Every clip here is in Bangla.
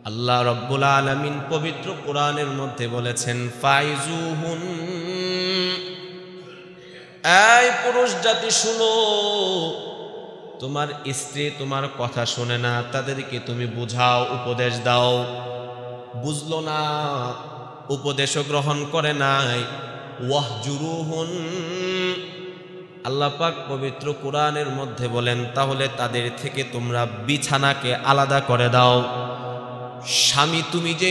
আল্লাহ রব্বুল আলামিন পবিত্র কোরআনের মধ্যে বলেছেন, ফাইজুহুন, এই পুরুষ জাতি শুনো, তোমার স্ত্রী তোমার কথা শুনে না, তাদেরকে তুমি বুঝাও, উপদেশ দাও। বুঝলো না, উপদেশও গ্রহণ করে নাই। ওয়াহজুরুহুন, আল্লাহ পাক পবিত্র কোরআনের মধ্যে বলেন, তাহলে তাদের থেকে তোমরা বিছানাকে আলাদা করে দাও। স্বামী, তুমি যে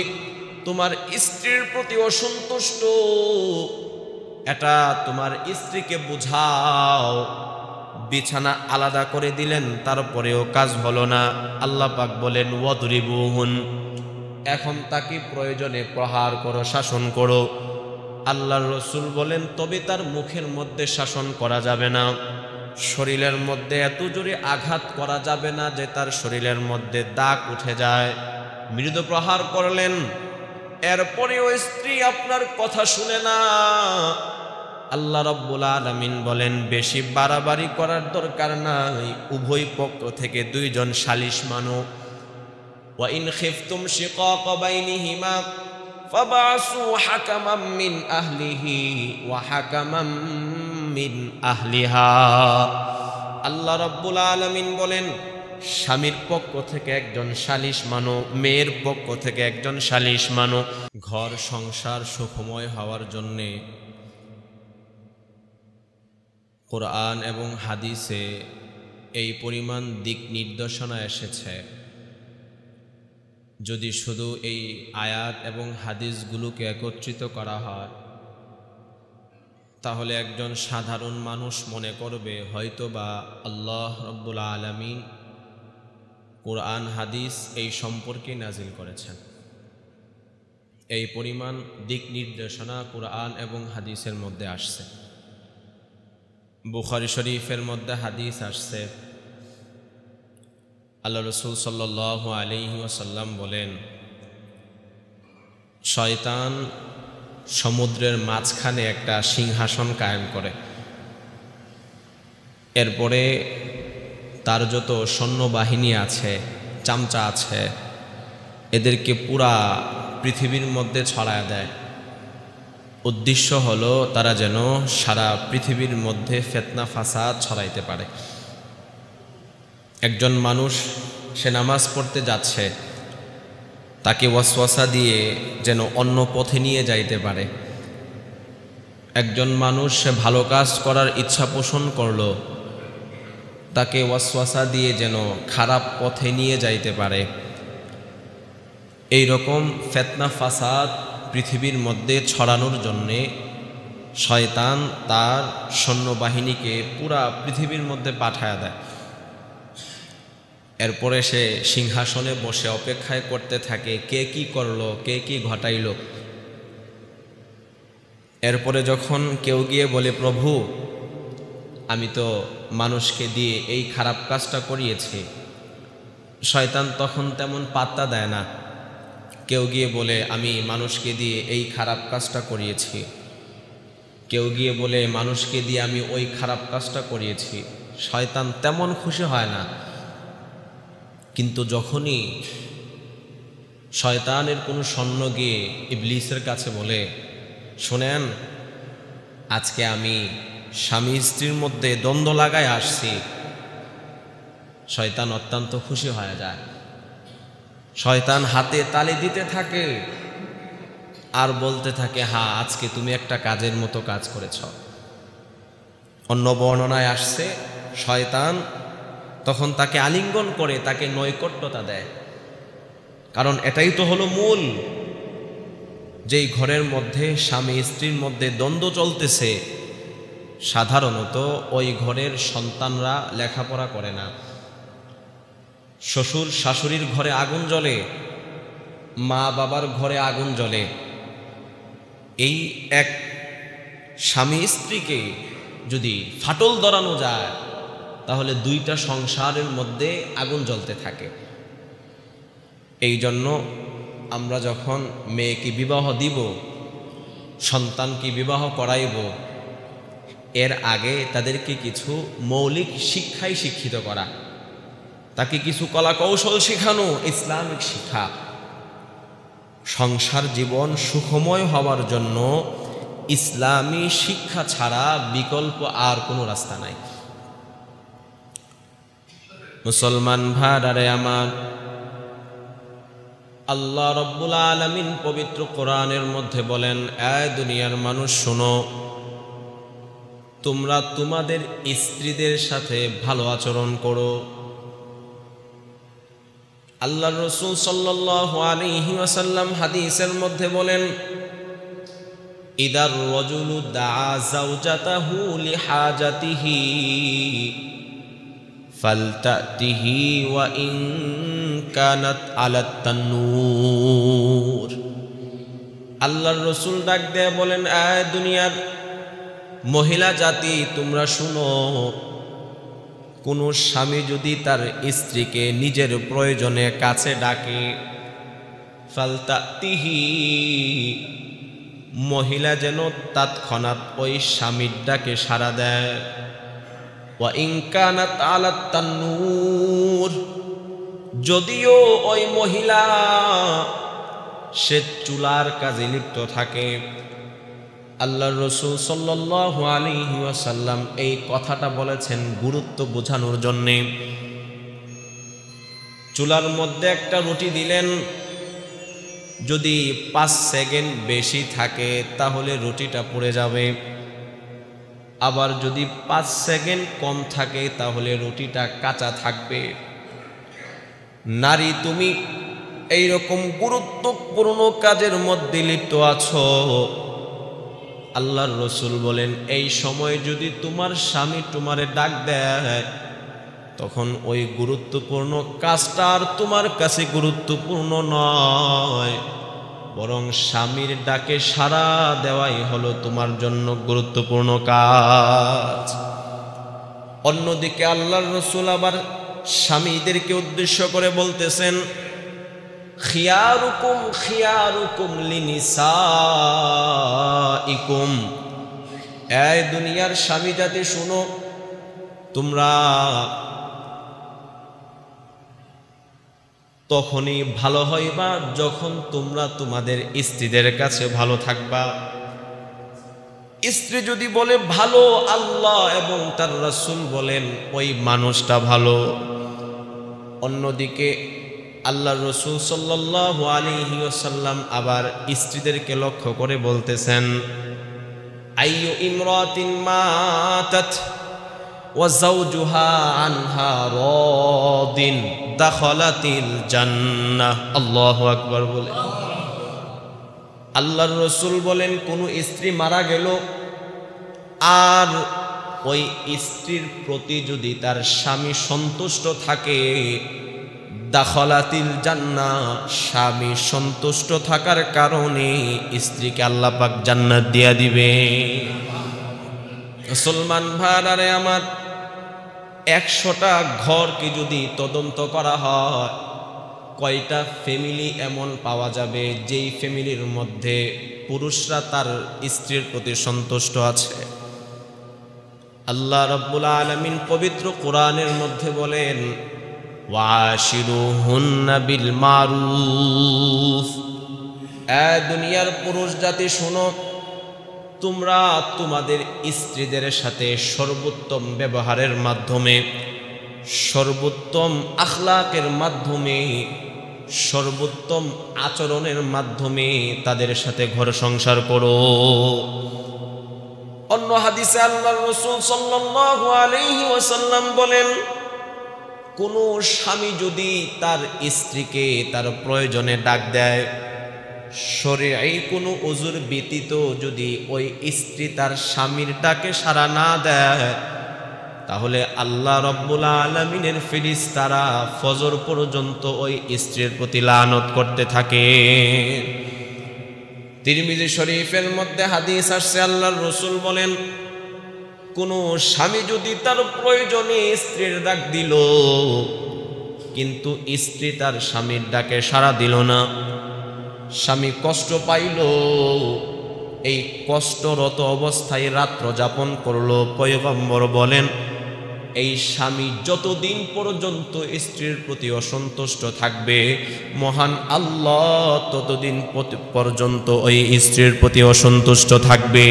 তোমার স্ত্রীর প্রতি অসন্তুষ্ট, এটা তোমার স্ত্রীকে বুঝাও। বিছানা আলাদা করে দিলেন, তারপরেও কাজ হলো না। আল্লাহ পাক বলেন, ওয়াদরিবুহুন, এখন তাকে প্রয়োজনে প্রহার করো, শাসন করো। আল্লাহর রাসূল বলেন, তবে তার মুখের মধ্যে শাসন করা যাবে না, শরীরের মধ্যে এত জোরে আঘাত করা যাবে না যে তার শরীরের মধ্যে দাগ উঠে যায়। মৃদু প্রহার করলেন, এরপরেও স্ত্রী আপনার কথা শুনে না। আল্লাহ রাব্বুল আলামিন বলেন, বেশি বাড়াবাড়ি করার দরকার নাই, উভয় পক্ষ থেকে দুইজন সালিশ মানো। ওয়া ইন খিফতুম শিকাকা বাইনিহিমা ফাবাসু হাকামান মিন আহলিহি ওয়া হাকামান মিন আহলিহা। আল্লাহ রাব্বুল আলামিন বলেন, স্বামীর পক্ষ থেকে একজন সালিশ মানো, মেয়ের পক্ষ থেকে একজন সালিশ মানো। ঘর সংসার সুখময় হওয়ার জন্যে কোরআন এবং হাদিসে এই পরিমাণ দিক নির্দেশনা এসেছে। যদি শুধু এই আয়াত এবং হাদিসগুলোকে একত্রিত করা হয়, তাহলে একজন সাধারণ মানুষ মনে করবে হয়তোবা আল্লাহ রাব্বুল আলামিন কোরআন হাদিস এই সম্পর্কে নাজিল করেছেন। এই পরিমাণ দিক নির্দেশনা কোরআন এবং হাদিসের মধ্যে আসছে। বুখারী শরীফের মধ্যে হাদিস আসছে, আল্লাহ রাসূল সাল্লাল্লাহু আলাইহি ওয়াসাল্লাম বলেন, শয়তান সমুদ্রের মাঝখানে একটা সিংহাসন কায়েম করে, এরপরে তার যত সৈন্যবাহিনী আছে, চামচা আছে, এদেরকে পুরা পৃথিবীর মধ্যে ছড়ায় দেয়। উদ্দেশ্য হলো তারা যেন সারা পৃথিবীর মধ্যে ফিতনা ফাসাদ ছড়াইতে পারে। একজন মানুষ সে নামাজ পড়তে যাচ্ছে, তাকে ওয়াসওয়াসা দিয়ে যেন অন্য পথে নিয়ে যাইতে পারে। একজন মানুষ সে ভালো কাজ করার ইচ্ছা পোষণ করলো, তাকে ওয়াসওয়াসা দিয়ে যেন খারাপ পথে নিয়ে যাইতে পারে। এই রকম ফিতনা ফাসাদ পৃথিবীর মধ্যে ছড়ানোর জন্যে শয়তান তার সৈন্যবাহিনীকে পুরা পৃথিবীর মধ্যে পাঠায়া দেয়। এরপরে সে সিংহাসনে বসে অপেক্ষায় করতে থাকে, কে কি করলো, কে কি ঘটাইল। এরপরে যখন কেউ গিয়ে বলে, প্রভু আমি তো মানুষকে দিয়ে এই খারাপ কাজটা করিয়েছি, শয়তান তখন তেমন পাত্তা দেয় না। কেউ গিয়ে বলে, আমি মানুষকে দিয়ে এই খারাপ কাজটা করিয়েছি, কেউ গিয়ে বলে, মানুষকে দিয়ে আমি ওই খারাপ কাজটা করিয়েছি, শয়তান তেমন খুশি হয় না। কিন্তু যখনই শয়তানের কোনো সৈন্য গিয়ে ইবলিসের কাছে বলে, শোনেন আজকে আমি স্বামী স্ত্রীর মধ্যে দ্বন্দ্ব লাগায় আসছি, শয়তান অত্যন্ত খুশি হয়ে যায়। শয়তান হাতে তালি দিতে থাকে আর বলতে থাকে, হ্যাঁ আজকে তুমি একটা কাজের মতো কাজ করেছ। অন্য বর্ণনায় আসছে, শয়তান তখন তাকে আলিঙ্গন করে তাকে নৈকট্যতা দেয়। কারণ এটাই তো হলো মূল, যেই ঘরের মধ্যে স্বামী স্ত্রীর মধ্যে দ্বন্দ্ব চলতেছে, সাধারণত ওই ঘরের সন্তানরা লেখাপড়া করে না। শ্বশুর শাশুড়ির ঘরে আগুন জ্বলে, মা বাবার ঘরে আগুন জ্বলে। এই এক স্বামী স্ত্রীকে যদি ফাটল ধরানো যায়, তাহলে দুইটা সংসারের মধ্যে আগুন জ্বলতে থাকে। এই জন্য আমরা যখন মেয়েকে বিবাহ দিব, সন্তানকে বিবাহ করাইব, এর আগে তাদেরকে কিছু মৌলিক শিক্ষায় শিক্ষিত করা, তাকে কিছু কলা কৌশল শেখানো, ইসলামিক শিক্ষা। সংসার জীবন সুখময় হওয়ার জন্য ইসলামী শিক্ষা ছাড়া বিকল্প আর কোনো রাস্তা নাই। মুসলমান ভাইরা আমার, আল্লাহ রব্বুল আলামিন পবিত্র কোরআনের মধ্যে বলেন, এ দুনিয়ার মানুষ শোনো, তোমরা তোমাদের স্ত্রীদের সাথে ভালো আচরণ করো। আল্লাহর রাসূল সাল্লাল্লাহু আলাইহি ওয়াসাল্লাম হাদিসের মধ্যে বলেন, ইদার রাজুলু দাআ যাওজাতাহু লিহাজাতিহি ফালতাতিহি ওয়া ইন কানাত আলাত তান্নুর। আল্লাহর রাসূল ডাক দেয়া বলেন, এ দুনিয়ার মহিলা জাতি, তোমরা শুনো, কোনো স্বামী যদি তার স্ত্রীকে নিজের প্রয়োজনে কাছে ডাকে, ফালতাতিহি, মহিলা যেন তৎক্ষণাৎ ওই স্বামীর ডাকে সাড়া দেয়। ওয়া ইন কানাত আলাত তান্নুর, যদিও ওই মহিলা সে চুলার কাজে লিপ্ত থাকে। আল্লাহর রাসূল সাল্লাল্লাহু আলাইহি ওয়াসাল্লাম এই কথাটা বলেছেন গুরুত্ব বোঝানোর জন্যে। চুলার মধ্যে একটা রুটি দিলেন, যদি 5 সেকেন্ড বেশি থাকে তাহলে রুটিটা পুড়ে যাবে, আবার যদি 5 সেকেন্ড কম থাকে তাহলে রুটিটা কাঁচা থাকবে। নারী, তুমি এইরকম গুরুত্বপূর্ণ কাজের মধ্যে লিপ্ত আছো। আল্লাহর রাসূল বলেন, এই সময় যদি তোমার স্বামী তোমারে ডাক দেয়, তখন ওই গুরুত্বপূর্ণ কাজটা আর তোমার কাছে গুরুত্বপূর্ণ নয়, বরং স্বামীর ডাকে সাড়া দেওয়াই হলো তোমার জন্য গুরুত্বপূর্ণ কাজ। অন্যদিকে আল্লাহর রাসূল আবার স্বামীদেরকে উদ্দেশ্য করে বলতেছেন, খিয়ারুকুম খিয়ারুকুম লিনিসাইকুম। এই দুনিয়ার স্বামী জাতি শুনো, তোমরা তখনই ভালো হইবা যখন তোমরা তোমাদের স্ত্রীদের কাছে ভালো থাকবা। স্ত্রী যদি বলে ভালো, আল্লাহ এবং তার রাসূল বলেন ওই মানুষটা ভালো। অন্যদিকে আল্লাহর রাসূল সাল্লাল্লাহু আলাইহি ওয়াসাল্লাম আবার স্ত্রীদেরকে লক্ষ্য করে বলতেছেন, আইয়ু ইমরাতিন মাতাত ওয়া যাওজুহা আনহা রাদিন দাখালাতিল জান্নাহ। আল্লাহু আকবার বলে আল্লাহর রাসূল বলেন, কোন স্ত্রী মারা গেল আর ওই স্ত্রীর প্রতি যদি তার স্বামী সন্তুষ্ট থাকে, দাখালাতিল জান্নাহ, স্বামী সন্তুষ্ট থাকার কারণে স্ত্রীকে আল্লাহ পাক জান্নাত দিয়া দিবে। মুসলমান ভাইরা আমার, 100টা ঘরকে যদি তদন্ত করা হয়, কয়টা ফ্যামিলি এমন পাওয়া যাবে যেই ফ্যামিলির মধ্যে পুরুষরা তার স্ত্রীর প্রতি সন্তুষ্ট আছে? আল্লাহ রাব্বুল আলামিন পবিত্র কোরআনের মধ্যে বলেন, ওয়াশিরুহুন্না বিল মারুফ। এ দুনিয়ার পুরুষ জাতি শোনো, তোমরা তোমাদের স্ত্রীদের সাথে সর্বোত্তম ব্যবহারের মাধ্যমে, সর্বোত্তম আখলাকের মাধ্যমে, সর্বোত্তম আচরণের মাধ্যমে তাদের সাথে ঘর সংসার করো। অন্য হাদিসে আল্লাহর রাসূল সাল্লাল্লাহু আলাইহি ওয়াসাল্লাম বলেন, কোন স্বামী যদি তার স্ত্রীকে তার প্রয়োজনে ডাক দেয়, শরীআই কোনো উযুর ব্যতীত যদি ওই স্ত্রী তার স্বামীর ডাকে সাড়া না দেয়, তাহলে আল্লাহ রাব্বুল আলামিনের ফেরেশতারা ফজর পর্যন্ত ওই স্ত্রীর প্রতি লানত করতে থাকে। তিরমিজি শরীফের মধ্যে হাদিস আসছে, আল্লাহর রাসূল বলেন, কোন স্বামী যদি তার প্রয়োজনে স্ত্রীর ডাক দিল, কিন্তু স্ত্রী তার স্বামীর ডাকে সাড়া দিল না, স্বামী কষ্ট পাইল, এই কষ্টরত অবস্থায় রাত্র যাপন করলো, পয়গম্বর বলেন এই স্বামী যতদিন পর্যন্ত স্ত্রীর প্রতি অসন্তুষ্ট থাকবে, মহান আল্লাহ ততদিন পর্যন্ত ওই স্ত্রীর প্রতি অসন্তুষ্ট থাকবে।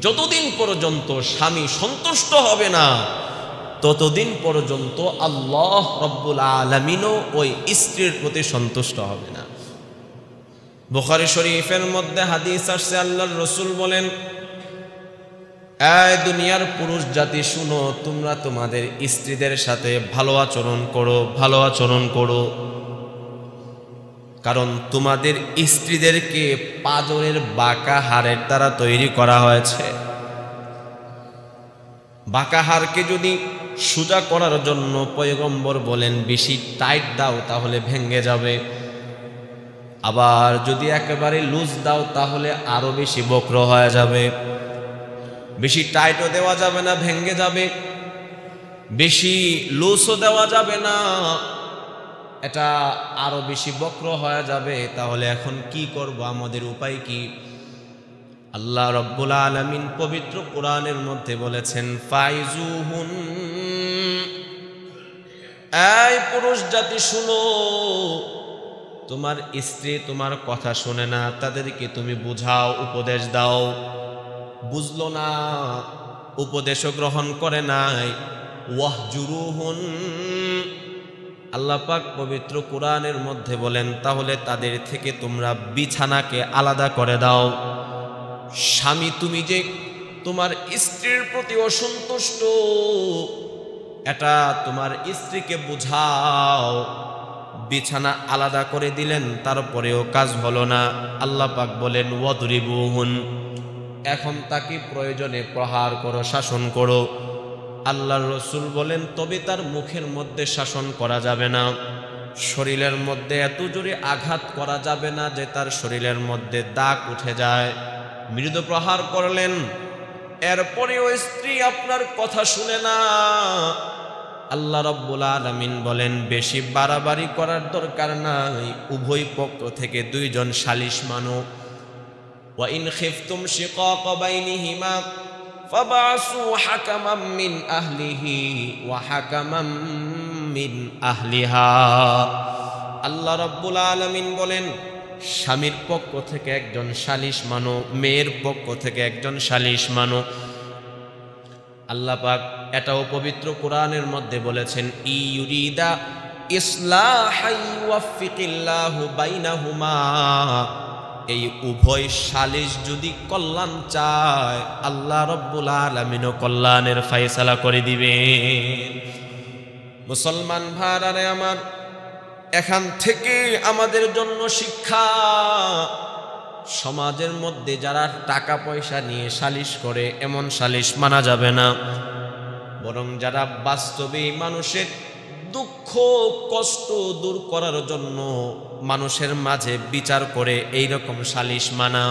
যতদিন পর্যন্ত স্বামী সন্তুষ্ট হবে না, ততদিন পর্যন্ত আল্লাহ রব্বুল আলামিনও ওই স্ত্রীর প্রতি সন্তুষ্ট হবে না। বুখারী শরীফের মধ্যে হাদিস আসছে, আল্লাহর রাসূল বলেন, এই দুনিয়ার পুরুষ জাতি শুনো, তোমরা তোমাদের স্ত্রীদের সাথে ভালো আচরণ করো, ভালো আচরণ করো, কারণ তোমাদের স্ত্রীদেরকে পাজরের বাঁকা হাড়ের দ্বারা তৈরি করা হয়েছে। বাঁকা হাড়কে যদি সোজা করার জন্য পয়গম্বর বলেন বেশি টাইট দাও তাহলে ভেঙে যাবে, আবার যদি একেবারে লুজ দাও তাহলে আরো বেশি বক্র হয়ে যাবে। বেশি টাইটও দেওয়া যাবে না, ভেঙে যাবে, বেশি লুজও দেওয়া যাবে না, এটা আরো বেশি বক্র হয়ে যাবে। তাহলে এখন কি করব, আমাদের উপায় কি? আল্লাহ রব্বুল আলামিন পবিত্র কোরআনের মধ্যে বলেছেন, ফাইজুহুন, এই পুরুষ জাতি শুনো, তোমার স্ত্রী তোমার কথা শুনে না, তাদেরকে তুমি বুঝাও, উপদেশ দাও। বুঝলো না, উপদেশও গ্রহণ করে নাই। ওয়াহজুরুহুন, আল্লাহ পাক পবিত্র কোরআনের মধ্যে বলেন, তাহলে তাদের থেকে তোমরা বিছানাকে আলাদা করে দাও। স্বামী, তুমি যে তোমার স্ত্রীর প্রতি অসন্তুষ্ট, এটা তোমার স্ত্রীকে বুঝাও। বিছানা আলাদা করে দিলেন, তারপরেও কাজ হলো না। আল্লাহ পাক বলেন, ওয়াদরিবুহুন, এখন তাকে প্রয়োজনে প্রহার করো, শাসন করো। আল্লাহর রাসূল বলেন, তবে তার মুখের মধ্যে শাসন করা যাবে না, শরীরের মধ্যে এত জোরে আঘাত করা যাবে না যে তার শরীরের মধ্যে দাগ উঠে যায়। মৃদু প্রহার করলেন, এরপরেও স্ত্রী আপনার কথা শুনে না। আল্লাহ রাব্বুল আলামিন বলেন, বেশি বাড়াবাড়ি করার দরকার নাই, উভয় পক্ষ থেকে দুইজন সালিশ মানো। ওয়া ইন খিফতুম শিকাকা বাইনিহিমা ফাবাসু হাকামান মিন আহলিহি ওয়া হাকামান মিন আহলিহা। আল্লাহ রাব্বুল আলামিন বলেন, স্বামীর পক্ষ থেকে একজন সালিশ মানো, মেয়ের পক্ষ থেকে একজন সালিশ মানো। আল্লাহ পাক এটাও পবিত্র কোরআনের মধ্যে বলেছেন, ইউরিদা ইসলাহাই ওয়াফিকিল্লাহু বাইনাহুমা, এই উভয় সালিশ যদি কল্যাণ চায়, আল্লাহ রাব্বুল আলামিনও কল্যাণের ফয়সালা করে দিবেন। মুসলমান ভাইরা আমার, এখান থেকে আমাদের জন্য শিক্ষা, সমাজের মধ্যে যারা টাকা পয়সা নিয়ে সালিশ করে এমন সালিশ মানা যাবে না, বরং যারা বাস্তবে মানুষের দুঃখ কষ্ট দূর করার জন্য মানুষের মাঝে বিচার করে এই রকম সালিশ মানা।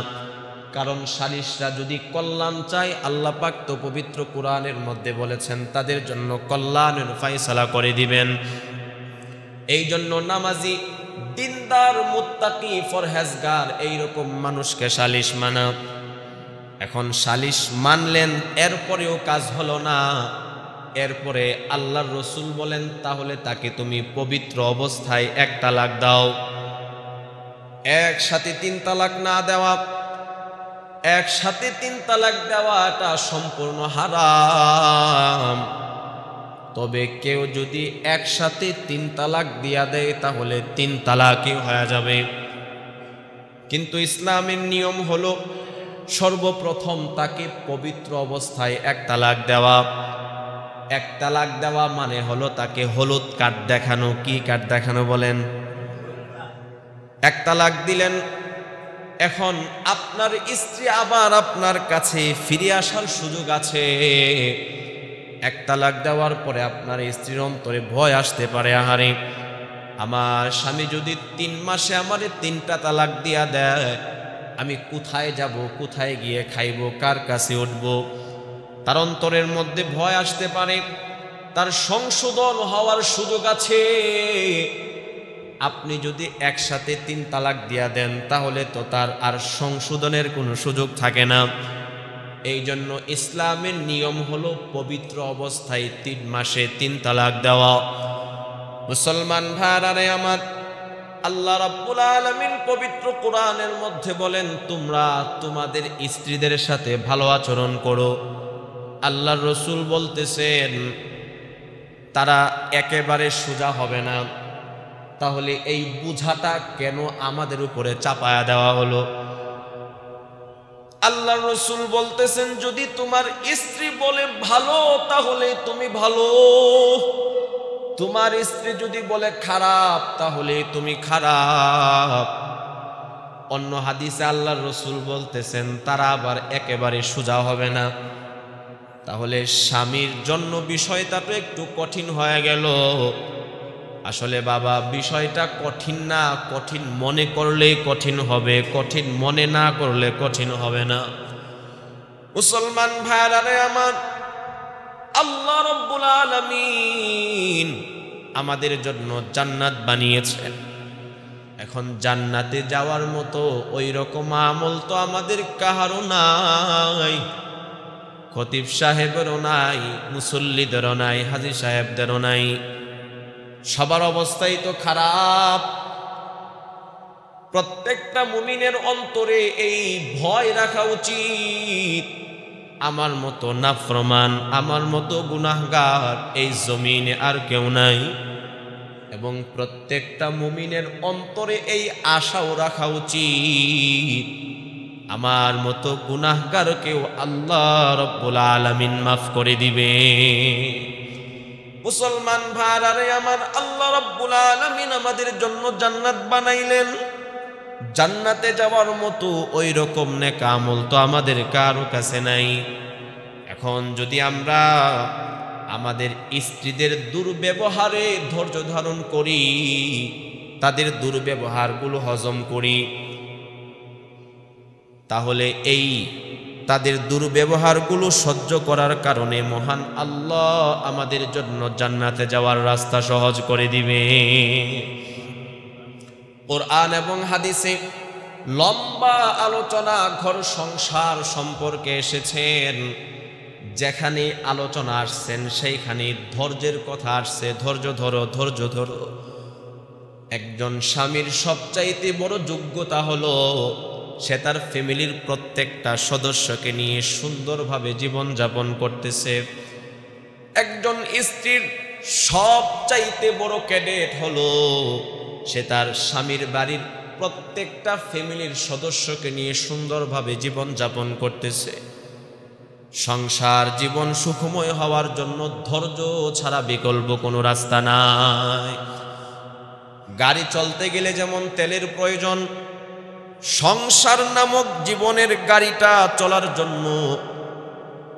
কারণ সালিশরা যদি কল্যাণ চায়, আল্লাহ পাক তো পবিত্র কোরআনের মধ্যে বলেছেন তাদের জন্য কল্যাণের ফয়সালা করে দিবেন। এই জন্য নামাজি, দিনদার, মুত্তাকি, ফরহেজগার এইরকম মানুষকে সালিশ মানা। এখন সালিশ মানলেন, এরপরেও কাজ হলো না, এরপরে আল্লাহর রাসূল বলেন, তাহলে তাকে তুমি পবিত্র অবস্থায় এক তালাক দাও। একসাথে তিন তালাক না দেওয়া, একসাথে তিন তালাক দেওয়াটা সম্পূর্ণ হারাম। তবে কেউ যদি একসাথে তিন তালাক দিয়া দেয় তাহলে তিন তালাকই হয়ে যাবে। কিন্তু ইসলামের নিয়ম হলো সর্বপ্রথম তাকে পবিত্র অবস্থায় এক তালাক দেওয়া। এক তালাক দেওয়া মানে হলো তাকে হলুদ কার্ড দেখানো। কি কার্ড দেখানো বলেন? এক তালাক দিলেন, এখন আপনার স্ত্রী আবার আপনার কাছে ফিরে আসার সুযোগ আছে। এক তালাক দেওয়ার পরে আপনার স্ত্রীর অন্তরে ভয় আসতে পারে, আহারে আমার স্বামী যদি 3 মাসে আমারে 3টা তালাক দিয়া দেয়, আমি কোথায় যাব, কোথায় গিয়ে খাইব, কার কাছে উঠব? তার অন্তরের মধ্যে ভয় আসতে পারে, তার সংশোধন হওয়ার সুযোগ আছে। আপনি যদি একসাথে 3 তালাক দিয়া দেন তাহলে তো তার আর সংশোধনের কোনো সুযোগ থাকে না। এই জন্য ইসলামের নিয়ম হলো পবিত্র অবস্থায় 3 মাসে 3 তালাক দেওয়া। মুসলমান ভাইরা আমার, আল্লাহ রাব্বুল আলামিন পবিত্র কোরআনের মধ্যে বলেন, তোমরা তোমাদের স্ত্রীদের সাথে ভালো আচরণ করো। আল্লাহর রাসূল বলতেছেন তারা একেবারে সোজা হবে না, তাহলে এই বুঝাটা কেন আমাদের উপরে চাপায়া দেওয়া হলো? আল্লাহর রাসূল বলতেছেন যদি তোমার স্ত্রী বলে ভালো তাহলে তুমি ভালো, তোমার স্ত্রী যদি বলে খারাপ তাহলে তুমি খারাপ। অন্য হাদিসে আল্লাহর রাসূল বলতেছেন তারা আবার একেবারে সোজা হবে না। তাহলে স্বামীর জন্য বিষয়টা তো একটু কঠিন হয়ে গেল। আসলে বাবা বিষয়টা কঠিন না, কঠিন মনে করলেই কঠিন হবে, কঠিন মনে না করলে কঠিন হবে না। মুসলমান ভাইরা আমার, আল্লাহ রাব্বুল আলামিন আমাদের জন্য জান্নাত বানিয়েছেন। এখন জান্নাতে যাওয়ার মতো ওই রকম আমল তো আমাদের কাহারও নাই, খতিব সাহেবেরও নাই, মুসল্লিদেরও নাই, হাজী সাহেবদেরও নাই। সবার অবস্থাই তো খারাপ। প্রত্যেকটা মুমিনের অন্তরে এই ভয় রাখা উচিত, আমার মতো নাফরমান, আমার মতো গুনাহগার এই জমিনে আর কেউ নাই। এবং প্রত্যেকটা মুমিনের অন্তরে এই আশাও রাখা উচিত, আমার মতো গুনাহগারকেও আল্লাহ রাব্বুল আলামিন মাফ করে দিবে। মুসলমান ভাইরা আমার, আল্লাহ রাব্বুল আলামিন আমাদের জন্য জান্নাত বানাইলেন। জান্নাতে যাওয়ার মতো ওই রকম নেক আমল তো আমাদের কারো কাছে নাই। এখন যদি আমরা আমাদের স্ত্রীদের দুর্ব্যবহারে ধৈর্য ধারণ করি, তাদের দুর্ব্যবহারগুলো হজম করি, তাহলে এই তাদের দুর্ব্যবহারগুলো সহ্য করার কারণে মহান আল্লাহ আমাদের জন্য জান্নাতে যাওয়ার রাস্তা সহজ করে দিবে। কোরআন এবং হাদিসে লম্বা আলোচনা ঘর সংসার সম্পর্কে এসেছেন। যেখানে আলোচনা আসছেন সেইখানে ধৈর্যের কথা আসছে। ধৈর্য ধরো, ধৈর্য ধরো। একজন স্বামীর সবচাইতে বড় যোগ্যতা হলো সে তার ফ্যামিলির প্রত্যেকটা সদস্যকে নিয়ে সুন্দরভাবে জীবন যাপন করতেছে। একজন স্ত্রীর সবচাইতে বড় ক্যাডেট হলো সে তার স্বামীর বাড়ির প্রত্যেকটা ফ্যামিলির সদস্যকে নিয়ে সুন্দরভাবে জীবন যাপন করতেছে। সংসার জীবন সুখময় হওয়ার জন্য ধৈর্য ছাড়া বিকল্প কোনো রাস্তা নাই। গাড়ি চলতে গেলে যেমন তেলের প্রয়োজন, সংসার নামক জীবনের গাড়িটা চলার জন্য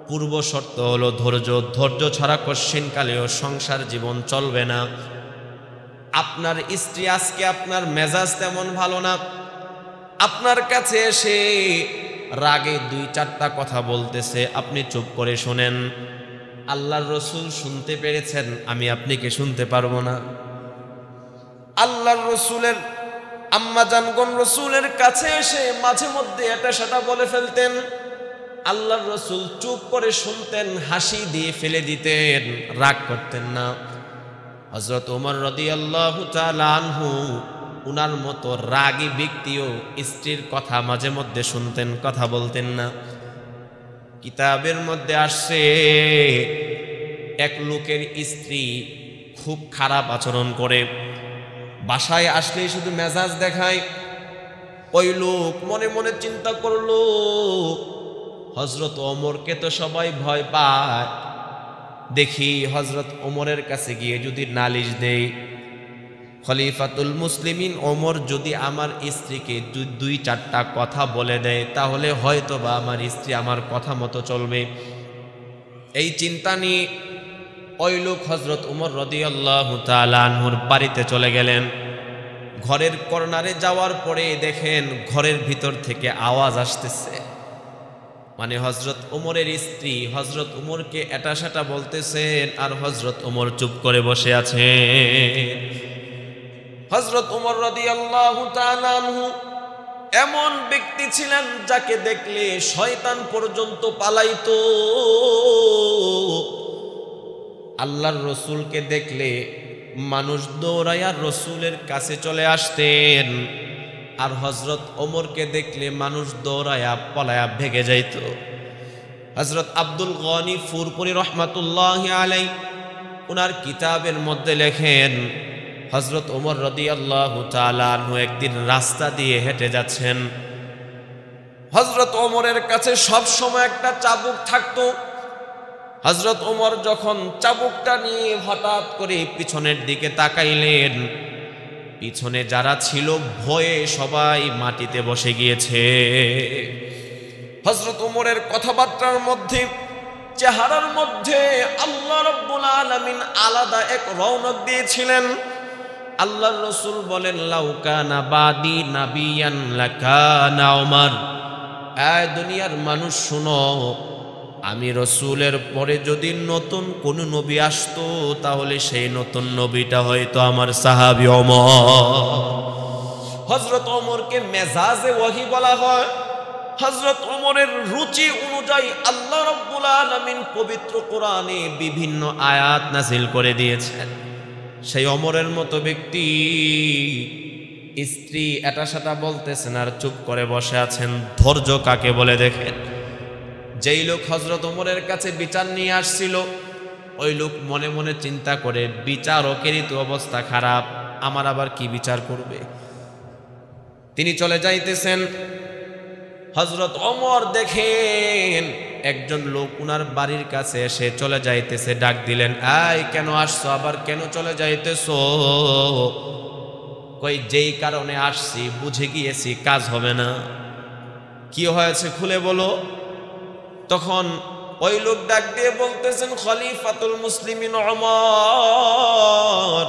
পূর্ব শর্ত হলো ধৈর্য। ধৈর্য ছাড়া কশ্চিনকালেও সংসার জীবন চলবে না। আপনার স্ত্রী আজকে আপনার মেজাজ তেমন ভালো না, আপনার কাছে এসে রাগে 2-4টা কথা বলতেছে, আপনি চুপ করে শোনেন। আল্লাহর রাসূল শুনতে পেরেছেন, আমি আপনাকে শুনতে পারবো না। আল্লাহর রাসূলের আম্মা জানগণ রাসূলের কাছে এসে মাঝে মধ্যে এটা সেটা বলে ফেলতেন, আল্লাহর রাসূল চুপ করে শুনতেন, হাসি দিয়ে ফেলে দিতেন, রাগ করতেন না। হযরত ওমর রাদিয়াল্লাহু তাআলা আনহু উনার মতো রাগী ব্যক্তিও স্ত্রীর কথা মাঝে মধ্যে শুনতেন, কথা বলতেন না। কিতাবের মধ্যে আসছে এক লোকের স্ত্রী খুব খারাপ আচরণ করে, বাসায় আসলেই শুধু মেজাজ দেখায়। ওই লোক মনে মনে চিন্তা করলো, হযরত ওমরকে তো সবাই ভয় পায়, দেখি হযরত ওমরের কাছে গিয়ে যদি নালিশ দেই, খলিফাতুল মুসলিমিন ওমর যদি আমার স্ত্রীকে 2-4টা কথা বলে দেয় তাহলে হয়তোবা আমার স্ত্রী আমার কথা মতো চলবে। এই চিন্তা নিয়ে ওই লোক হযরত ওমর রাদিয়াল্লাহু তাআলা আনহুর বাড়িতে চলে গেলেন। ঘরের কর্নারে যাওয়ার পরে দেখেন ঘরের ভিতর থেকে আওয়াজ আসতেছে, মানে হযরত ওমরের স্ত্রী হযরত ওমরকে এটা সেটা বলতেছেন, আর হযরত ওমর চুপ করে বসে আছেন। হযরত ওমর রাদিয়াল্লাহু তাআলা আনহু এমন ব্যক্তি ছিলেন যাকে দেখলে শয়তান পর্যন্ত পালাইতো। আল্লাহর রসুলকে দেখলে মানুষ দৌড়াইয়া রসুলের কাছে চলে আসতেন, আর হযরত ওমরকে দেখলে মানুষ দৌড়াইয়া পলায়া ভেগে যাইত। হযরত আব্দুল গনি ফুরপুরি রহমাতুল্লাহি আলাইহি ওনার কিতাবের মধ্যে লেখেন, হযরত ওমর রাদিয়াল্লাহু তাআলা আনহু একদিন রাস্তা দিয়ে হেঁটে যাচ্ছেন। হযরত ওমরের কাছে সব সময় একটা চাবুক থাকতো। হযরত ওমর যখন চাবুকটা নিয়ে হঠাৎ করে পিছনের দিকে তাকাইলেন, পিছনে যারা ছিল ভয়ে সবাই মাটিতে বসে গিয়েছে। হযরত ওমরের কথাবার্তার মধ্যে, চেহারার মধ্যে আল্লাহ রাব্বুল আলামিন আলাদা এক রৌনক দিয়েছিলেন। আল্লাহর রাসূল বলেন, লাউ কানা বাদি নাবিয়ান লাকানা ওমর। এই দুনিয়ার মানুষ শুনো, আমি রসুলের পরে যদি নতুন কোন নবী আসতো তাহলে সেই নতুন নবীটা হয়তো আমার সাহাবী ওমর। হযরত ওমরকে মেজাজে ওহী বলা হয়। হযরত ওমরের রুচি অনুযায়ী আল্লাহ রাব্বুল আলামিন পবিত্র কোরআনে বিভিন্ন আয়াত নাযিল করে দিয়েছেন। সেই ওমরের মতো ব্যক্তি স্ত্রী এটা সেটা বলতেছেন আর চুপ করে বসে আছেন। ধৈর্য কাকে বলে দেখেন। যেই লোক হযরত ওমরের কাছে বিচার নিয়ে আসছিল, ওই লোক মনে মনে চিন্তা করে, বিচারকেরই তো অবস্থা খারাপ, আমার আবার কি বিচার করবে। তিনি চলে যাইতেছেন। হযরত ওমর দেখেন একজন লোক উনার বাড়ির কাছে এসে চলে যাইতেছে। ডাক দিলেন, এই কেন আসছো, আবার কেন চলে যাইতেছো? কই, যেই কারণে আসছি বুঝে গিয়েছি, কাজ হবে না। কি হয়েছে খুলে বলো। তখন ওই লোক ডাক দিয়ে বলতেছেন, খলিফাতুল মুসলিমিন ওমর,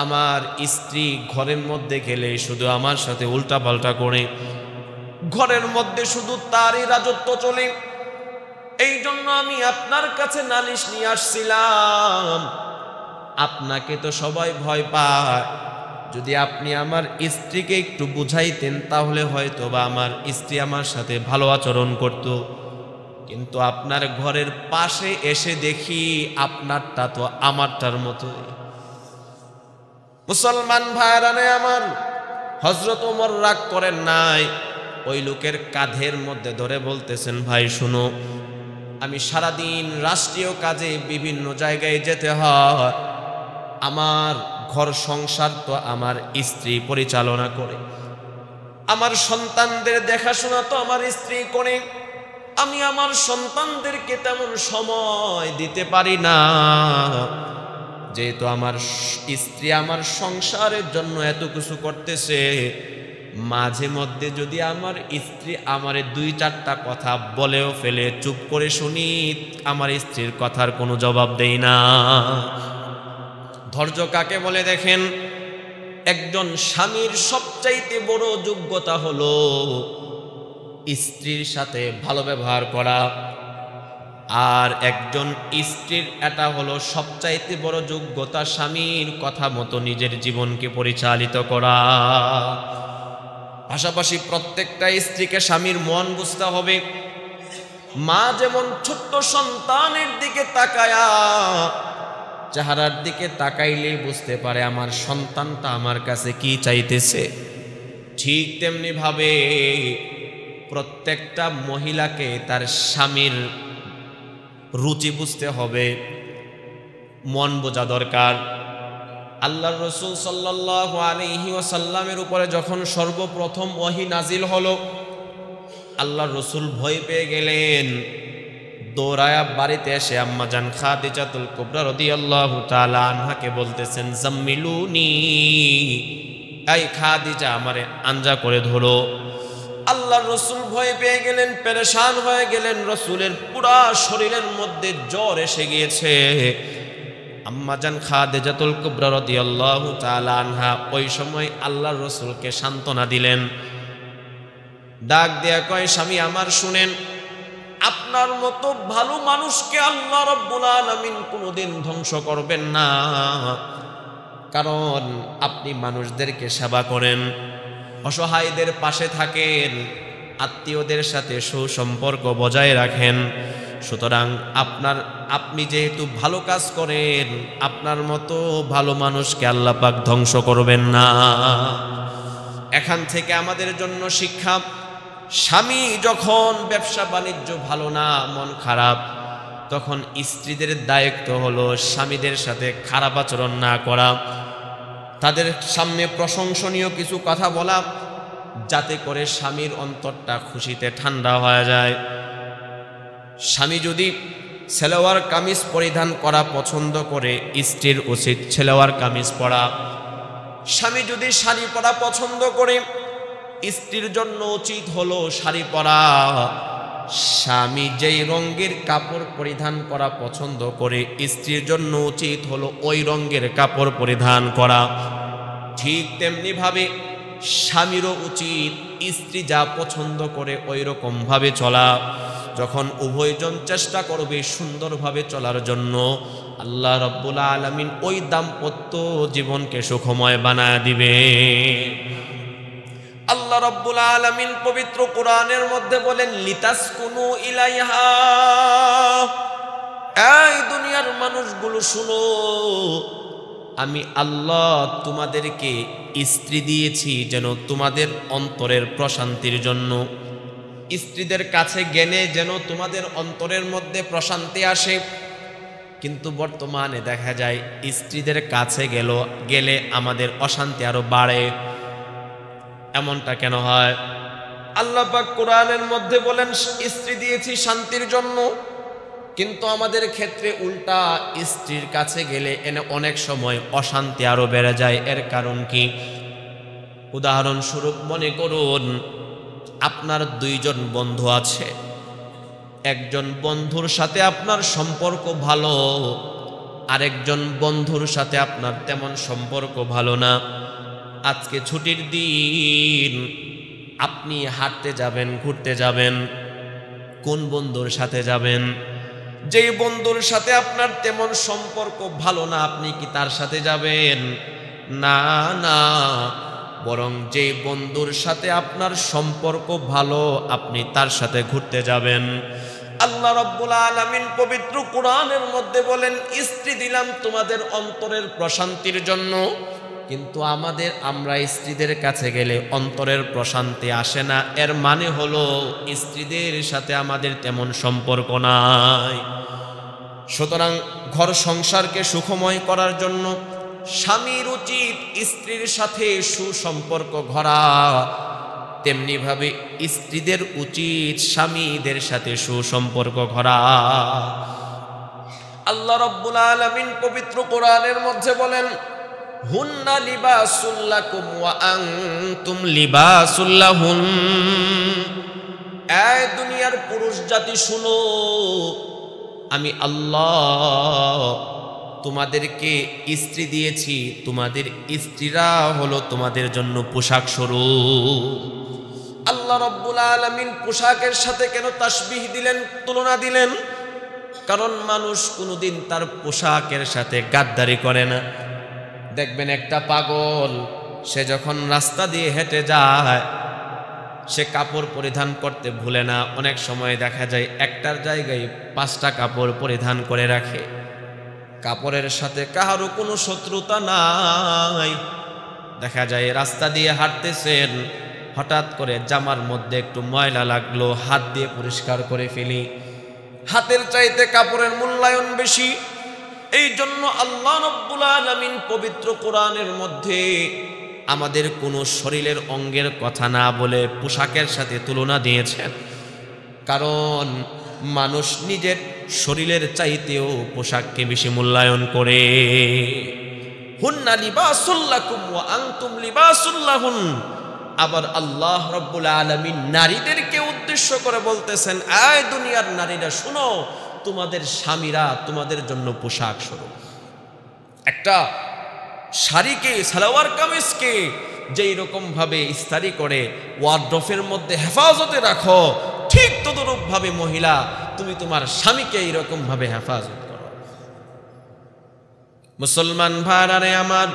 আমার স্ত্রী ঘরের মধ্যে গেলে শুধু আমার সাথে উল্টা পাল্টা করে, ঘরের মধ্যে শুধু তারই রাজত্ব চলে। এই জন্য আমি আপনার কাছে নালিশ নিয়ে আসছিলাম। আপনাকে তো সবাই ভয় পায়, যদি আপনি আমার স্ত্রীকে একটু বুঝাইতেন তাহলে হয়তো বা আমার স্ত্রী আমার সাথে ভালো আচরণ করত। কিন্তু আপনার ঘরের পাশে এসে দেখি আপনারটা তো আমারটার মতোই। মুসলমান ভাইরানে আমার, হযরত ওমর রাগ করেন নাই। ওই লোকের কাঁধের মধ্যে ধরে বলতেছেন, ভাই শুনো, আমি সারাদিন রাষ্ট্রীয় কাজে বিভিন্ন জায়গায় যেতে হয়। আমার ঘর সংসার তো আমার স্ত্রী পরিচালনা করে, আমার সন্তানদের দেখাশোনা তো আমার স্ত্রী করে। আমি আমার সন্তানদেরকে তেমন সময় দিতে পারি না, যেহেতু আমার স্ত্রী আমার সংসারের জন্য এত কিছু করতেছে। মাঝে মধ্যে যদি আমার স্ত্রী আমারে দুই চারটা কথা বলেও ফেলে, চুপ করে শুনি, আমার স্ত্রীর কথার কোনো জবাব দেই না। ধৈর্য কাকে বলে দেখেন। একজন স্বামীর সবচাইতে বড় যোগ্যতা হলো স্ত্রীর সাথে ভালো ব্যবহার করা, আর একজন স্ত্রীর এটা হলো সবচাইতে বড় যোগ্যতা, স্বামীর কথা মতো নিজের জীবনকে পরিচালিত করা। পাশাপাশি প্রত্যেকটা স্ত্রীকে স্বামীর মন বুঝতে হবে। মা যেমন ছোট্ট সন্তানের দিকে তাকায়া, চেহারার দিকে তাকাইলেই বুঝতে পারে আমার সন্তানটা আমার কাছে কি চাইতেছে, ঠিক তেমনি ভাবে প্রত্যেকটা মহিলাকে তার স্বামীর রুচি বুঝতে হবে, মন বোঝা দরকার। আল্লাহর রাসূল সাল্লাল্লাহু আলাইহি ওয়াসাল্লামের উপরে যখন সর্বপ্রথম ওহী নাজিল হলো, আল্লাহর রাসূল ভয় পেয়ে গেলেন। দৌড়ায়া বাড়িতে এসে আম্মা জান খাদিজাতুল কুবরা রাদিয়াল্লাহু তাআলা আনহাকে বলতেছেন, জাম্মিলুনি, এই খাদিজা আমারে আঞ্জা করে ধরো। আল্লাহর রাসূল ভয় পেয়ে গেলেন, পেরেশান হয়ে গেলেন। রাসূলের পুরা শরীরের মধ্যে জ্বর এসে গিয়েছে। আম্মা জান খাদিজাতুল কুবরা রাদিয়াল্লাহু তাআলা আনহা ওই সময় আল্লাহর রাসূলকে সান্ত্বনা দিলেন। ডাক দেয়া কয়, স্বামী আমার শুনেন, আপনার মতো ভালো মানুষকে আল্লাহ রাব্বুল আলামিন কোনোদিন ধ্বংস করবেন না, কারণ আপনি মানুষদেরকে সেবা করেন, অসহায়দের পাশে থাকেন, আত্মীয়দের সাথে সুসম্পর্ক বজায় রাখেন। সুতরাং আপনি যেহেতু ভালো কাজ করেন, আপনার মতো ভালো মানুষকে আল্লাহ পাক ধ্বংস করবেন না। এখান থেকে আমাদের জন্য শিক্ষা, স্বামী যখন ব্যবসা বাণিজ্য ভালো না, মন খারাপ, তখন স্ত্রীদের দায়িত্ব হলো স্বামীদের সাথে খারাপ আচরণ না করা, তাদের সামনে প্রশংসনীয় কিছু কথা বলা, যাতে করে স্বামীর অন্তরটা খুশিতে ঠান্ডা হয়ে যায়। স্বামী যদি সালোয়ার কামিজ পরিধান করা পছন্দ করে, স্ত্রীর উচিত সালোয়ার কামিজ পরা। স্বামী যদি শাড়ি পরা পছন্দ করে, স্ত্রীর জন্য উচিত হলো শাড়ি পরা। স্বামী যেই রঙের কাপড় পরিধান করা পছন্দ করে, স্ত্রীর জন্য উচিত হলো ওই রঙের কাপড় পরিধান করা। ঠিক তেমনি ভাবে স্বামীরও উচিত স্ত্রী যা পছন্দ করে ওই রকম ভাবে চলা। যখন উভয়জন চেষ্টা করবে সুন্দরভাবে চলার জন্য, আল্লাহ রাব্বুল আলামিন ওই দাম্পত্য জীবনকে সুখময় বানায় দিবে। আল্লাহ রাব্বুল আলামিন পবিত্র কোরআনের মধ্যে বলেন, লিতাসকুনু ইলাইহা, এই দুনিয়ার মানুষগুলো শুনো, আমি আল্লাহ তোমাদেরকে স্ত্রী দিয়েছি যেন তোমাদের অন্তরের প্রশান্তির জন্য। স্ত্রীদের কাছে গেলে যেন তোমাদের অন্তরের মধ্যে প্রশান্তি আসে। কিন্তু বর্তমানে দেখা যায় স্ত্রীদের কাছে গেলে আমাদের অশান্তি আরো বাড়ে। এমনটা কেন হয়? আল্লাহ পাক কোরআনের মধ্যে বলেন, স্ত্রী দিয়েছি শান্তির জন্য, কিন্তু আমাদের ক্ষেত্রে উল্টা, স্ত্রীর কাছে গেলে এনে অনেক সময় অশান্তি আরো বেড়ে যায়। এর কারণ কি? উদাহরণস্বরূপ মনে করুন, আপনার দুইজন বন্ধু আছে, একজন বন্ধুর সাথে আপনার সম্পর্ক ভালো, আরেকজন বন্ধুর সাথে আপনার তেমন সম্পর্ক ভালো না। আজকে ছুটির দিন, আপনি হাঁটতে যাবেন, ঘুরতে যাবেন, কোন বন্ধুর সাথে যাবেন? যেই বন্ধুর সাথে আপনার তেমন সম্পর্ক ভালো না, আপনি কি তার সাথে যাবেন? না না, বরং যেই বন্ধুর সাথে আপনার সম্পর্ক ভালো, আপনি তার সাথে ঘুরতে যাবেন। আল্লাহ রাব্বুল আলামিন পবিত্র কোরআনের মধ্যে বলেন, স্ত্রী দিলাম তোমাদের অন্তরের প্রশান্তির জন্য, কিন্তু আমরা স্ত্রীদের কাছে গেলে অন্তরের প্রশান্তি আসে না। এর মানে হলো স্ত্রীদের সাথে আমাদের তেমন সম্পর্ক নাই। সুতরাং ঘর সংসারকে সুখময় করার জন্য স্বামীর উচিত স্ত্রীর সাথে সুসম্পর্ক গড়া, তেমনি ভাবে স্ত্রীদের উচিত স্বামীদের সাথে সুসম্পর্ক গড়া। আল্লাহ রাব্বুল আলামিন পবিত্র কোরআনের মধ্যে বলেন, হুন্না লিবাসুল লাকুম ওয়া আনতুম লিবাসুল লাহুন। এই দুনিয়ার পুরুষ জাতি শুনো, আমি আল্লাহ তোমাদেরকে স্ত্রী দিয়েছি, তোমাদের স্ত্রীরা হলো তোমাদের জন্য পোশাক স্বরূপ। আল্লাহ রাব্বুল আলামিন পোশাকের সাথে কেন তাসবিহ দিলেন, তুলনা দিলেন? কারণ মানুষ কোনোদিন তার পোশাকের সাথে গাদ্দারি করে না। দেখবেন একটা পাগল, সে যখন রাস্তা দিয়ে হেঁটে যায়, সে কাপড় পরিধান করতে ভুলে না। অনেক সময় দেখা যায় একটার জায়গায় 5টা কাপড় পরিধান করে রাখে। কাপড়ের সাথে কাহারও কোনো শত্রুতা নাই। দেখা যায় রাস্তা দিয়ে হাঁটতেছেন, হঠাৎ করে জামার মধ্যে একটু ময়লা লাগলো, হাত দিয়ে পরিষ্কার করে ফেলি। হাতের চাইতে কাপড়ের মূল্যায়ন বেশি। এই জন্য আল্লাহ রাব্বুল আলামিন পবিত্র কোরআনের মধ্যে আমাদের কোনো শরীরের অঙ্গের কথা না বলে পোশাকের সাথে তুলনা দিয়েছেন। কারণ মানুষ নিজের শরীরের চাইতেও পোশাককে বেশি মূল্যায়ন করে। হুন্না লিবাসুল লাকুম ওয়া আনতুম লিবাসুল লাহুন। আবার আল্লাহ রাব্বুল আলামিন নারীদেরকে উদ্দেশ্য করে বলতেছেন, এই দুনিয়ার নারীরা শুনো, তোমাদের স্বামীরা তোমাদের জন্য পোশাক স্বরূপ। একটা শাড়িকে, সালোয়ার কামিজকে যেই রকম ভাবে ইস্তারি করে ওয়ার্ড্রোফের মধ্যে হেফাজতে রাখো, ঠিক তদরূপ ভাবে মহিলা, তুমি তোমার স্বামীকে এইরকম ভাবে হেফাজত করো। মুসলমান ভাইরা আমার,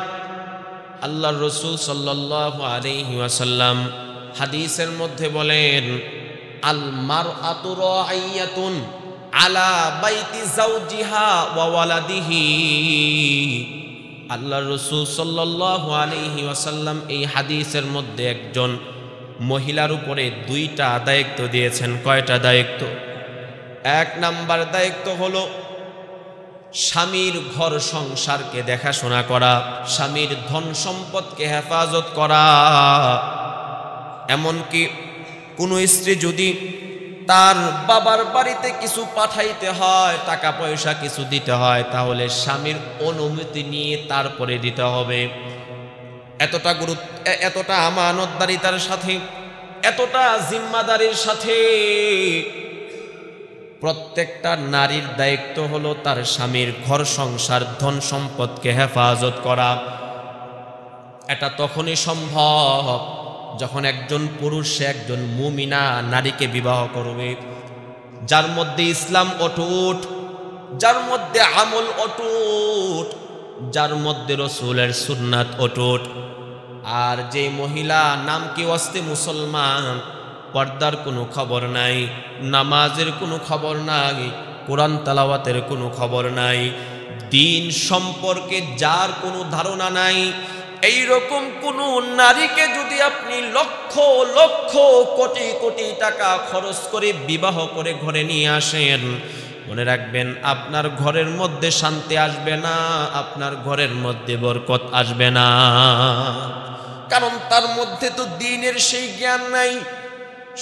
আল্লাহর রাসূল সাল্লাল্লাহু আলাইহি ওয়াসাল্লাম হাদিসের মধ্যে বলেন, আল মারআতু রাইয়াতুন আলা বাইতি যাওজিহা ওয়া ওয়ালাদিহি। আল্লাহর রাসূল সাল্লাল্লাহু আলাইহি ওয়াসাল্লাম এই হাদিসের মধ্যে একজন মহিলার উপরে দুইটা দায়িত্ব দিয়েছেন। কয়টা দায়িত্ব? এক নাম্বার দায়িত্ব হলো স্বামীর ঘর সংসারকে দেখাশোনা করা, স্বামীর ধন সম্পদকে হেফাজত করা। এমনকি কোনো স্ত্রী যদি তার বাবার বাড়িতে কিছু পাঠাইতে হয়, টাকা পয়সা কিছু দিতে হয়, তাহলে স্বামীর অনুমতি নিয়ে তারপরে দিতে হবে। এতটা গুরুত্ব, এতটা আমানতদারিতার সাথে, এতটা জিম্মাদারির সাথে প্রত্যেকটা নারীর দায়িত্ব হলো তার স্বামীর ঘর সংসার ধন সম্পদকে হেফাজত করা। এটা তখনই সম্ভব যখন একজন পুরুষ সে একজন মুমিনা নারীকে বিবাহ করবে, যার মধ্যে ইসলাম অটুট, যার মধ্যে আমল অটুট, যার মধ্যে রাসূলের সুন্নাত অটুট। আর যে মহিলা নাম কি ওয়াস্তে মুসলমান, পর্দার কোনো খবর নাই, নামাজের কোনো খবর নাই, কোরআন তেলাওয়াতের কোনো খবর নাই, দিন সম্পর্কে যার কোনো ধারণা নাই, এইরকম কোনো নারীকে যদি আপনি লক্ষ লক্ষ কোটি কোটি টাকা খরচ করে বিবাহ করে ঘরে নিয়ে আসেন, মনে রাখবেন আপনার ঘরের মধ্যে শান্তি আসবে না, আপনার ঘরের মধ্যে বরকত আসবে না। কারণ তার মধ্যে তো দ্বীনের সেই জ্ঞান নাই।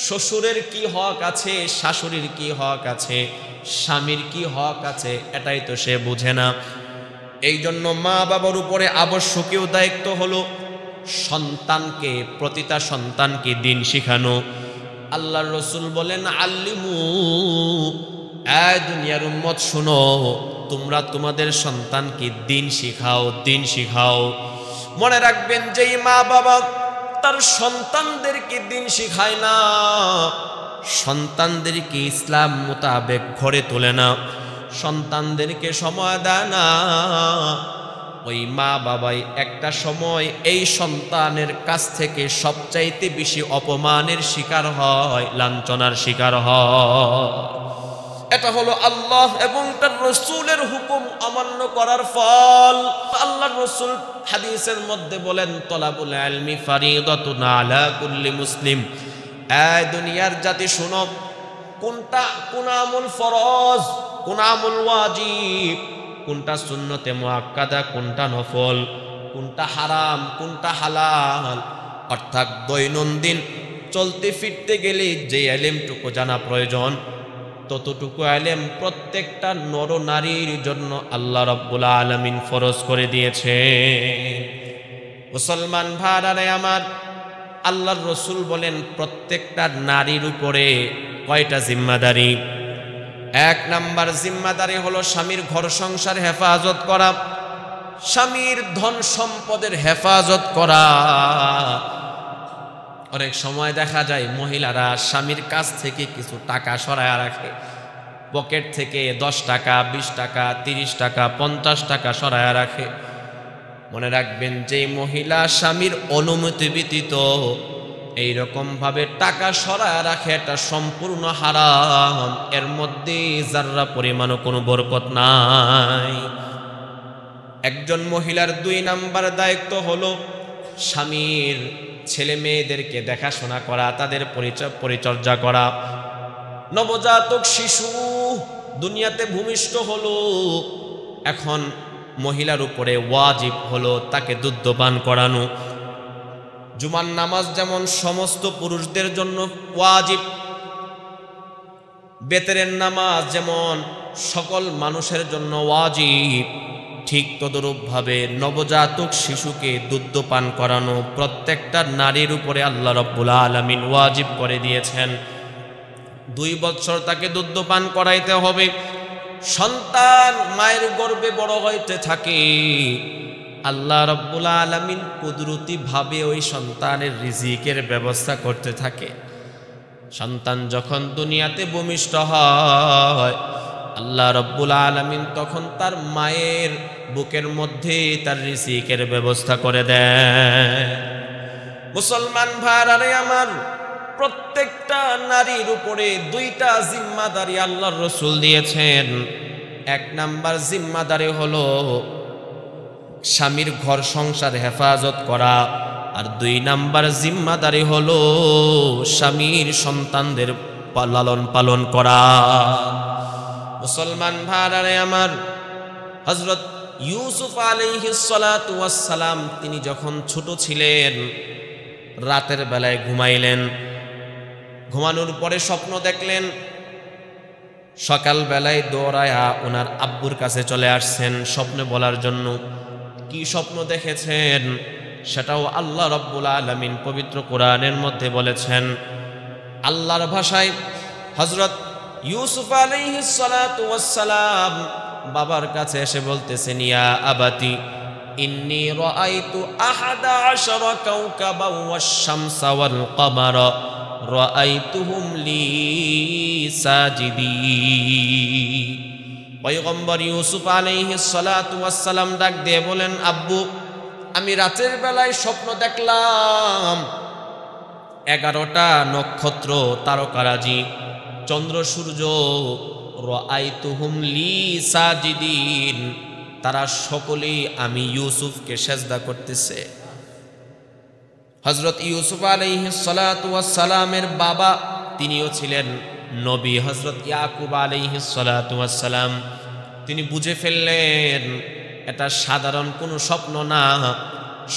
শ্বশুরের কি হক আছে, শাশুড়ির কি হক আছে, স্বামীর কি হক আছে, এটাই তো সে বুঝে না। এই জন্য মা বাবার উপরে আবশ্যকীয় দায়িত্ব হলো সন্তানকে, প্রতিটা সন্তানকে দিন শিখানো। আল্লাহর রাসূল বলেন, আল্লিমু, এই দুনিয়ার উম্মত শুনো, তোমরা তোমাদের সন্তানকে দিন শিখাও, দিন শিখাও। মনে রাখবেন, যেই মা বাবা তার সন্তানদেরকে দিন শিখায় না, সন্তানদেরকে ইসলাম মোতাবেক ঘরে তোলে না, সন্তানদেরকে সময় দেয় না, ওই মা বাবাই একটা সময় এই সন্তানের কাছ থেকে সবচাইতে বেশি অপমানের শিকার হয়, লাঞ্ছনার শিকার হয়। এটা হলো আল্লাহ এবং তার রাসূলের হুকুম অমান্য করার ফল। আল্লাহর রাসূল হাদিসের মধ্যে বলেন, তলাবুল ইলমি ফারিদাতুন আলা কুল্লি মুসলিম। এই দুনিয়ার জাতি শুনো, কোন আমল ফরজ, কোন আমল ওয়াজিব, কোনটা সুন্নতে মুআক্কাদা, কোনটা নফল, কোনটা হারাম, কোনটা হালাল। অর্থাৎ দৈনন্দিন চলতে ফিরতে গেলে যে ইলমটুকু জানা প্রয়োজন, ততটুকু ইলম প্রত্যেকটা নর নারীর জন্য আল্লাহ রাব্বুল আলামিন ফরজ করে দিয়েছে। মুসলমান ভাইরা আমার, আল্লাহর রাসূল বলেন প্রত্যেকটা নারীর উপরে কয়টা জিম্মাদারি? এক নাম্বার জিম্মাদারি হলো স্বামীর ঘর সংসার হেফাজত করা, স্বামীর ধন সম্পদের হেফাজত করা। অনেক সময় দেখা যায় মহিলারা স্বামীর কাছ থেকে কিছু টাকা সরায়া রাখে, পকেট থেকে 10 টাকা, 20 টাকা, 30 টাকা, 50 টাকা সরায়া রাখে। মনে রাখবেন, যে মহিলা স্বামীর অনুমতি ব্যতীত এইরকম ভাবে টাকা সরায়া রাখে, এটা সম্পূর্ণ হারাম, এর মধ্যে যাররা পরিমাণও কোনো বরকত নাই। একজন মহিলার 2 নাম্বার দায়িত্ব হলো স্বামীর ছেলে মেয়েদেরকে দেখাশোনা করা, তাদের পরিচর্যা করা। নবজাতক শিশু দুনিয়াতে ভূমিষ্ঠ হলো, এখন মহিলার উপরে ওয়াজিব হলো তাকে দুগ্ধপান করানো। জুমার নামাজ যেমন সমস্ত পুরুষদের জন্য ওয়াজিব, বেতেরের নামাজ যেমন সকল মানুষের জন্য ওয়াজিব, ঠিক তদরূপভাবে নবজাতক শিশুকে দুগ্ধপান করানো প্রত্যেকটা নারীর উপরে আল্লাহ রাব্বুল আলামিন ওয়াজিব করে দিয়েছেন। 2 বছর তাকে দুগ্ধপান করাইতে হবে। সন্তান মায়ের গর্ভে বড় হইতে থাকে, আল্লাহ রাব্বুল আলামিন কুদরতি ভাবে ওই সন্তানের রিজিকের ব্যবস্থা করতে থাকে। সন্তান যখন দুনিয়াতে ভূমিষ্ঠ হয়, আল্লাহ রাব্বুল আলামিন তখন তার মায়ের বুকের মধ্যে তার রিজিকের ব্যবস্থা করে দেয়। মুসলমান ভাইরা আমার, প্রত্যেকটা নারীর উপরে দুইটা জিম্মাদারি আল্লাহর রাসূল দিয়েছেন। এক নাম্বার জিম্মাদারি হলো স্বামীর ঘর সংসার হেফাজত করা, আর দুই নাম্বার জিম্মাদারি হলো স্বামীর সন্তানদের লালন পালন করা। মুসলমান ভাইরা আমার, হযরত ইউসুফ আলাইহিস সালাতু ওয়াস সালাম তিনি যখন ছোট ছিলেন, রাতের বেলায় ঘুমাইলেন, ঘুমানোর পরে স্বপ্ন দেখলেন। সকাল বেলায় দৌড়ায়া ওনার আব্বুর কাছে চলে আসছেন স্বপ্নে বলার জন্য। কি স্বপ্ন দেখেছেন সেটাও আল্লাহ রাব্বুল আলামিন পবিত্র কোরআনের মধ্যে বলেছেন। আল্লাহর ভাষায় হযরত ইউসুফ আলাইহিস সালাতু ওয়াস সালাম বাবার কাছে এসে বলতেছেন, ইয়া আবাতি ইন্নী রাআইতু আহাদা আশারা কাওকাবা ওয়াশ-শামসা ওয়াল কমারা রাআইতুহুম লি সাজিদিন। পয়গম্বর ইউসুফ আলাইহিস সালাতু ওয়াস সালাম ডাক দিয়ে বলেন, আব্বু, আমি রাতের বেলায় স্বপ্ন দেখলাম 11টা নক্ষত্র তারকারাজি, চন্দ্র সূর্য, রাআইতুহুম লি সাজিদিন, তারা সকলেই আমি ইউসুফকে সেজদা করতেছে। হযরত ইউসুফ আলাইহিস সালাতু ওয়াস সালামের বাবা তিনিও ছিলেন নবী, হযরত ইয়াকুব আলাইহিস সালাতু ওয়াস সালাম। তিনি বুঝে ফেললেন এটা সাধারণ কোনো স্বপ্ন না।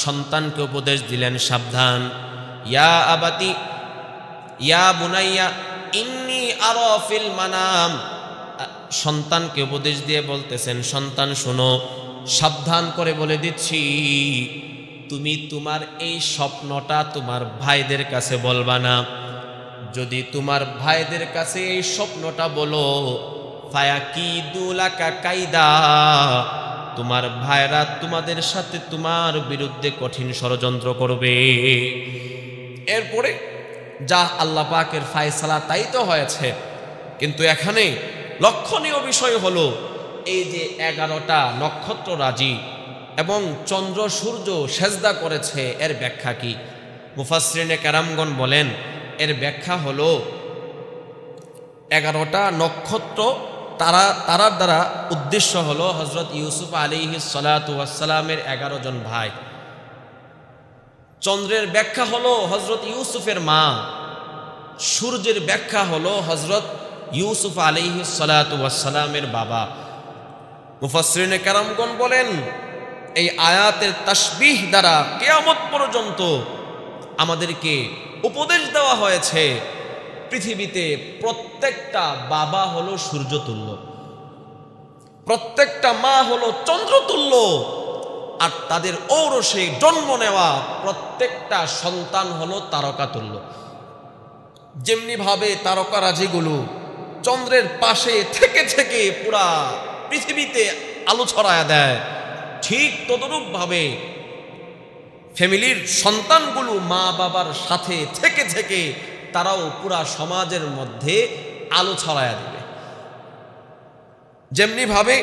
সন্তানকে উপদেশ দিলেন, সাবধান, ইয়া আবাতি ইয়া বুনাইয়া ইন্নী আরা ফিল মানাম। সন্তানকে উপদেশ দিয়ে বলতেছেন, সন্তান শোনো, সাবধান করে বলে দিচ্ছি, তুমি তোমার এই স্বপ্নটা তোমার ভাইদের কাছে বলবা না। যদি তোমার ভাইদের কাছে এই স্বপ্নটা বলো, ফায়াকিদু লাকা কাইদা, তোমার ভাইরা তোমাদের সাথে তোমার বিরুদ্ধে কঠিন ষড়যন্ত্র করবে। এরপরে যা আল্লাহ পাকের ফয়সালা তাই তো হয়েছে। কিন্তু এখানে লক্ষণীয় বিষয় হলো এই যে 11টা নক্ষত্র রাজি এবং চন্দ্র সূর্য সেজদা করেছে, এর ব্যাখ্যা কি? মুফাসসিরিনে কেরামগণ বলেন, এর ব্যাখ্যা হলো 11টা নক্ষত্র তারার দ্বারা উদ্দেশ্য হলো হযরত ইউসুফ আলাইহিস সালাতু ওয়াস সালামের 11 জন ভাই। চন্দ্রের ব্যাখ্যা হলো হযরত ইউসুফের মা, সূর্যের ব্যাখ্যা হলো হযরত ইউসুফ আলাইহিস সালাতু ওয়াস সালামের বাবা। মুফাসসিরিনে কেরামগণ বলেন, এই আয়াতের তাসবিহ দ্বারা কিয়ামত পর্যন্ত আমাদেরকে উপদেশ দেওয়া হয়েছে, পৃথিবীতে প্রত্যেকটা বাবা হলো সূর্যতুল্য, প্রত্যেকটা মা হলো চন্দ্রতুল্য, আর তাদের ঔরসে জন্ম নেওয়া প্রত্যেকটা সন্তান হলো তারকাতুল্য। যেমনি ভাবে তারকারাজিগুলো চন্দ্রের পাশে থেকে থেকে পুরা পৃথিবীতে আলো ছড়ায় দেয়, ঠিক তদরূপ ভাবে ফ্যামিলির সন্তানগুলো মা বাবার সাথে থেকে থেকে তারাও পুরা সমাজের মধ্যে আলো ছড়ায় দেবে। যেমনি ভাবে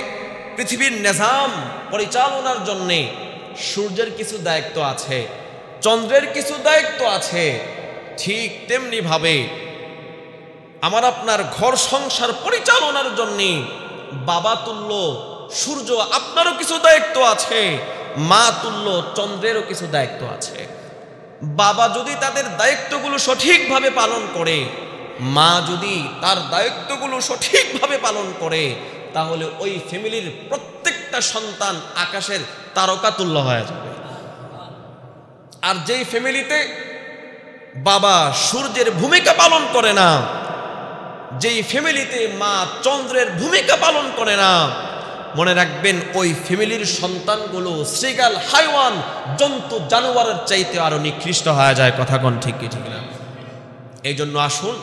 পৃথিবীর নিজাম পরিচালনার জন্য সূর্যের কিছু দায়িত্ব আছে, চন্দ্রের কিছু দায়িত্ব আছে, ঠিক তেমনি ভাবে আমার আপনার ঘর সংসার পরিচালনার জন্য বাবা তুল্য সূর্য আপনারও কিছু দায়িত্ব আছে, মা তুল্য চন্দ্রেরও কিছু দায়িত্ব আছে। বাবা যদি তাদের দায়িত্বগুলো সঠিকভাবে পালন করে, মা যদি তার দায়িত্বগুলো সঠিকভাবে পালন করে, তাহলে ওই ফ্যামিলির প্রত্যেকটা সন্তান আকাশের তারকা তুল্য হয়ে যাবে। আর যেই ফ্যামিলিতে বাবা সূর্যের ভূমিকা পালন করে না, যেই ফ্যামিলিতে মা চন্দ্রের ভূমিকা পালন করে না, মনে রাখবেন ওই ফ্যামিলির সন্তানগুলো শ্রীগাল হাইওয়ান জন্তু জানোয়ারের চাইতে আরো নিকৃষ্ট হয়ে যায়। কথা কোন ঠিক কি ঠিক না? এই জন্য আসুন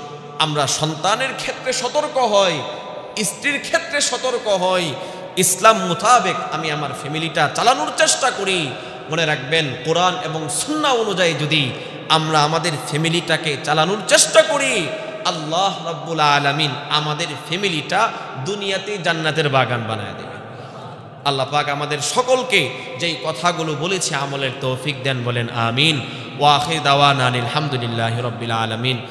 আমরা সন্তানের ক্ষেত্রে সতর্ক হই, স্ত্রীর ক্ষেত্রে সতর্ক হই, ইসলাম মোতাবেক আমি আমার ফ্যামিলিটা চালানোর চেষ্টা করি। মনে রাখবেন কোরআন এবং সুন্নাহ অনুযায়ী যদি আমরা আমাদের ফ্যামিলিটাকে চালানোর চেষ্টা করি, আল্লাহ রাব্বুল আলামিন আমাদের ফ্যামিলিটা দুনিয়াতেই জান্নাতের বাগান বানায় দেবে। আল্লাহ পাক আমাদের সকলকে যেই কথাগুলো বলেছি আমলের তৌফিক দেন, বলেন আমিন। ওয়া আখির দাওয়ানা আলহামদুলিল্লাহি রাব্বিল আলামিন।